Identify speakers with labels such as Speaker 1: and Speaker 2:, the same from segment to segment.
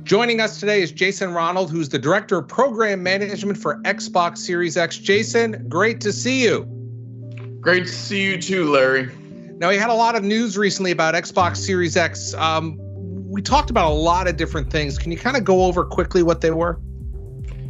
Speaker 1: Joining us today is Jason Ronald, who's the Director of Program Management for Xbox Series X. Jason, great to see you.
Speaker 2: Great to see you too, Larry.
Speaker 1: Now, we had a lot of news recently about Xbox Series X. We talked about a lot of different things. Can you kind of go over quickly what they were?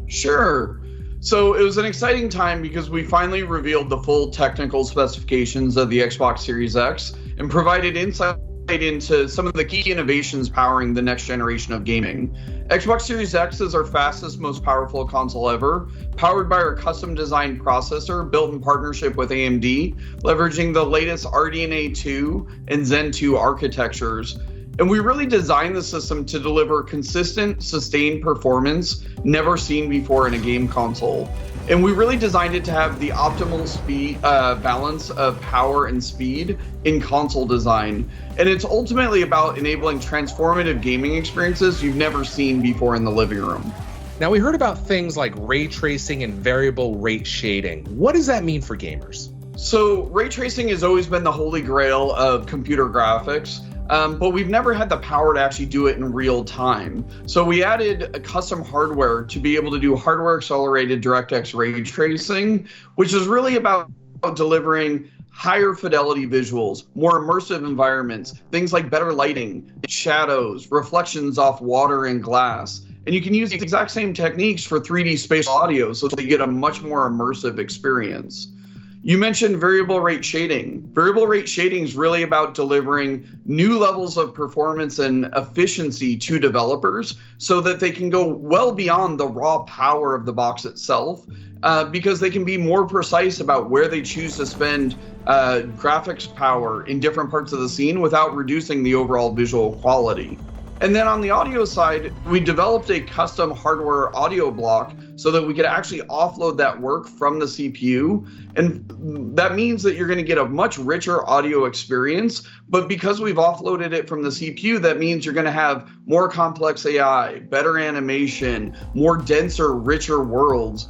Speaker 2: Sure. So it was an exciting time because we finally revealed the full technical specifications of the Xbox Series X and provided insight into some of the key innovations powering the next generation of gaming. Xbox Series X is our fastest, most powerful console ever, powered by our custom-designed processor built in partnership with AMD, leveraging the latest RDNA 2 and Zen 2 architectures. And we really designed the system to deliver consistent, sustained performance never seen before in a game console. And we really designed it to have the optimal speed balance of power and speed in console design. And it's ultimately about enabling transformative gaming experiences you've never seen before in the living room.
Speaker 1: Now, we heard about things like ray tracing and variable rate shading. What does that mean for gamers?
Speaker 2: So ray tracing has always been the holy grail of computer graphics. But we've never had the power to actually do it in real time. So we added a custom hardware to be able to do hardware accelerated DirectX ray tracing, which is really about delivering higher fidelity visuals, more immersive environments, things like better lighting, shadows, reflections off water and glass. And you can use the exact same techniques for 3D spatial audio so that you get a much more immersive experience. You mentioned variable rate shading. Variable rate shading is really about delivering new levels of performance and efficiency to developers so that they can go well beyond the raw power of the box itself, because they can be more precise about where they choose to spend graphics power in different parts of the scene without reducing the overall visual quality. And then on the audio side, we developed a custom hardware audio block so that we could actually offload that work from the CPU. And that means that you're going to get a much richer audio experience. But because we've offloaded it from the CPU, that means you're going to have more complex AI, better animation, more denser, richer worlds.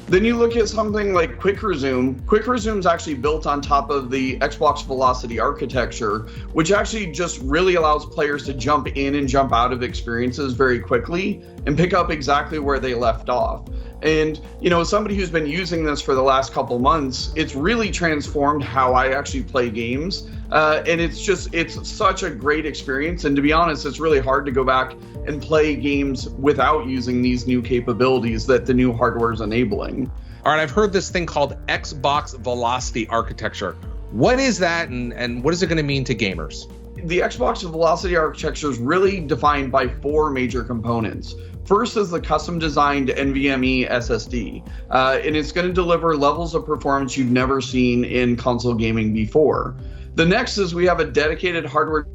Speaker 2: Then you look at something like Quick Resume. Quick Resume is actually built on top of the Xbox Velocity architecture, which actually just really allows players to jump in and jump out of experiences very quickly and pick up exactly where they left off. And, you know, somebody who's been using this for the last couple months, it's really transformed how I actually play games. And it's such a great experience. And to be honest, it's really hard to go back and play games without using these new capabilities that the new hardware is enabling.
Speaker 1: All right, I've heard this thing called Xbox Velocity architecture. What is that, and what is it going to mean to gamers?
Speaker 2: The Xbox Velocity architecture is really defined by four major components. First is the custom designed NVMe SSD, and it's going to deliver levels of performance you've never seen in console gaming before. The next is we have a dedicated hardware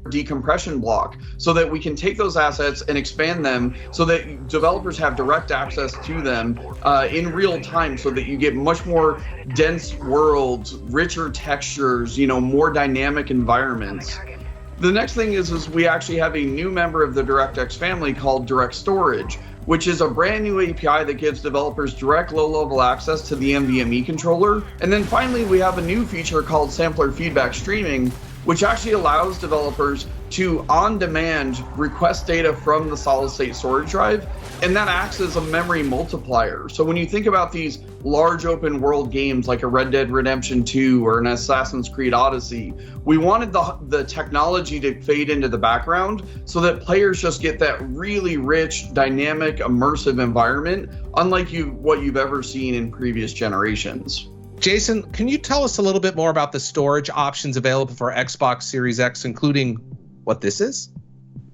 Speaker 2: decompression block so that we can take those assets and expand them so that developers have direct access to them in real time so that you get much more dense worlds, richer textures, more dynamic environments. The next thing is we actually have a new member of the DirectX family called Direct Storage, which is a brand new API that gives developers direct low-level access to the NVMe controller. And then finally, we have a new feature called Sampler Feedback Streaming, which actually allows developers to, on demand, request data from the solid-state storage drive, and that acts as a memory multiplier. So when you think about these large open world games like a Red Dead Redemption 2 or an Assassin's Creed Odyssey, we wanted the technology to fade into the background so that players just get that really rich, dynamic, immersive environment, unlike what you've ever seen in previous generations.
Speaker 1: Jason, can you tell us a little bit more about the storage options available for Xbox Series X, including what this is?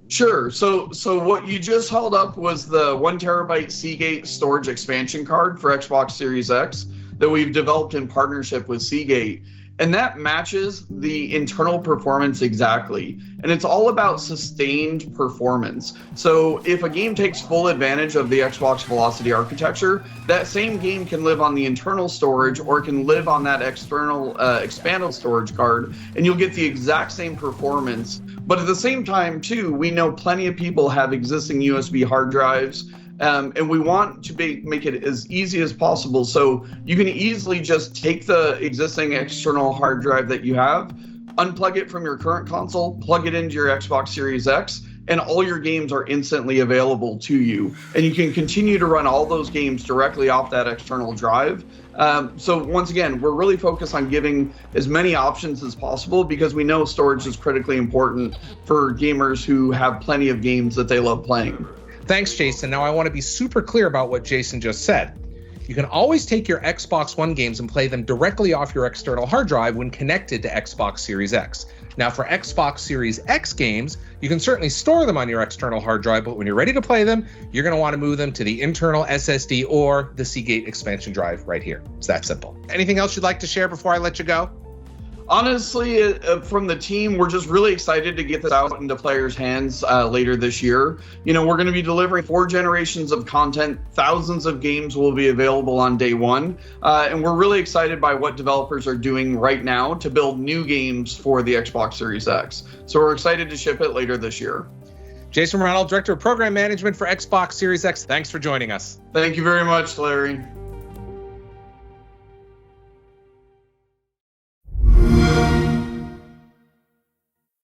Speaker 2: Sure. So what you just held up was the 1 terabyte Seagate storage expansion card for Xbox Series X that we've developed in partnership with Seagate. And that matches the internal performance exactly. And it's all about sustained performance. So if a game takes full advantage of the Xbox Velocity architecture, that same game can live on the internal storage or can live on that external expanded storage card, and you'll get the exact same performance. But at the same time, too, we know plenty of people have existing USB hard drives. And we want to make it as easy as possible. So you can easily just take the existing external hard drive that you have, unplug it from your current console, plug it into your Xbox Series X, and all your games are instantly available to you. And you can continue to run all those games directly off that external drive. So once again, we're really focused on giving as many options as possible because we know storage is critically important for gamers who have plenty of games that they love playing.
Speaker 1: Thanks, Jason. Now I want to be super clear about what Jason just said. You can always take your Xbox One games and play them directly off your external hard drive when connected to Xbox Series X. Now for Xbox Series X games, you can certainly store them on your external hard drive, but when you're ready to play them, you're going to want to move them to the internal SSD or the Seagate expansion drive right here. It's that simple. Anything else you'd like to share before I let you go?
Speaker 2: Honestly, from the team, we're just really excited to get this out into players' hands later this year. You know, we're going to be delivering 4 generations of content. Thousands of games will be available on day one. And we're really excited by what developers are doing right now to build new games for the Xbox Series X. So we're excited to ship it later this year.
Speaker 1: Jason Ronald, Director of Program Management for Xbox Series X. Thanks for joining us.
Speaker 2: Thank you very much, Larry.